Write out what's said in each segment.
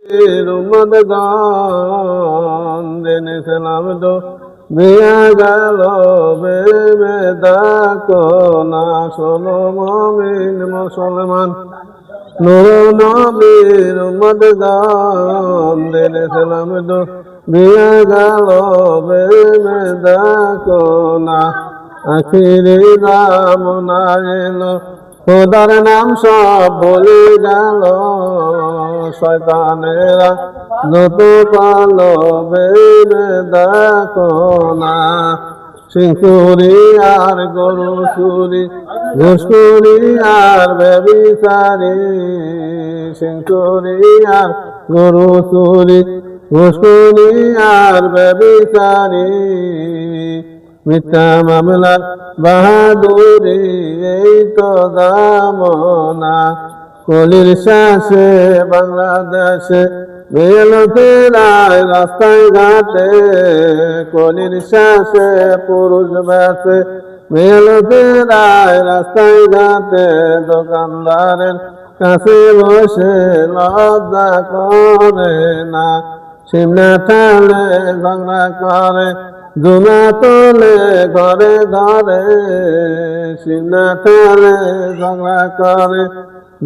উম্মত গান দিনে সালাম তো বিয়া গেল বেবে দেখো না শোনো মুমিন মুসলমান নূর নবীর উম্মত গান দিনে সালাম তো বিয়া গেল বেবে দেখো না আখিরি নাম না এলো খোদার নাম সব ভুলে গেল শয়তানেরা যত পালো বেবে দেখো না সিংচুরি আর গরু চুরি ঘুষখুরি আর ব্যভিচারি সিংচুরি আর গরু চুরি ঘুষখুরি আর ব্যভিচারি মিথ্যা মামলার বাহাদুরি এই তো দামনা কলির শ্বাসে বাংলাদেশে বেল ফেরায় রাস্তায় ঘাটে কলির শ্বাসে পুরুষ বেশে বেল ফেরায় রাস্তায় ঘাটে দোকানদারের কাছে বসে লজ্জা করে না সিমনা ঠালে ঝগড়া করে জুনা তোলে ঘরে ঘরে সিনা ঠালে ঝগড়া করে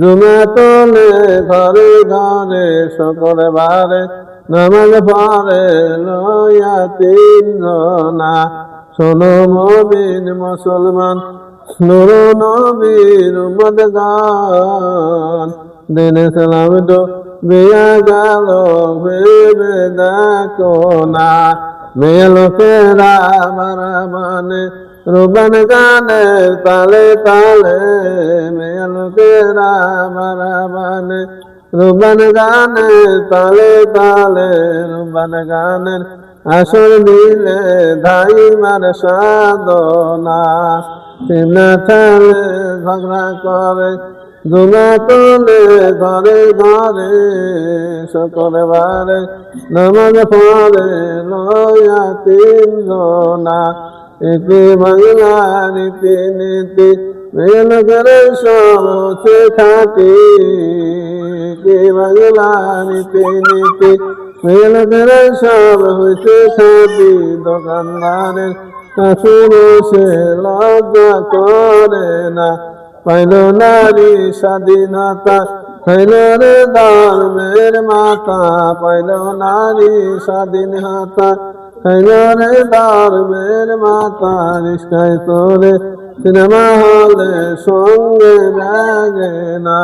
জুনা তোলে ঘরে ঘরে শুক্রবারে নামাজ পড়ে লইয়া তিনজনা শোনো মুমিন মুসলমান নূর নবীর উম্মত গান দিনে সালাম তো বিয়া গেল ভেবে দেখো না মেয়ে লোকেরা মারা মানে রুবান গানের তালে তালে মেয়ে লোকেরা মারা মানে রুবান গানের তালে তালে রুবান গানের আসর দিলে ধাই মার সাধনা সিমনা ঠালে ঝগড়া করে জুনা তোলে ঘরে ঘরে শুক্রবারে নামাজ পড়ে লইয়া তিনজনা ইতি বাংলা রীতি নীতি মেল করে সবচে থাকি ইতি বাংলা রীতি নীতি মেল করে সব হইতে থাকি দোকানদারের কাছে বসে লজ্জা করে না পাইল নারী স্বাধীনতা পাইল রে ধর্মের মাতা পাইল নারী স্বাধীনতা পাইল রে ধর্মের মাতা রিস্কায় তোরে সিনেমা হলে সঙ্গে লাগে না।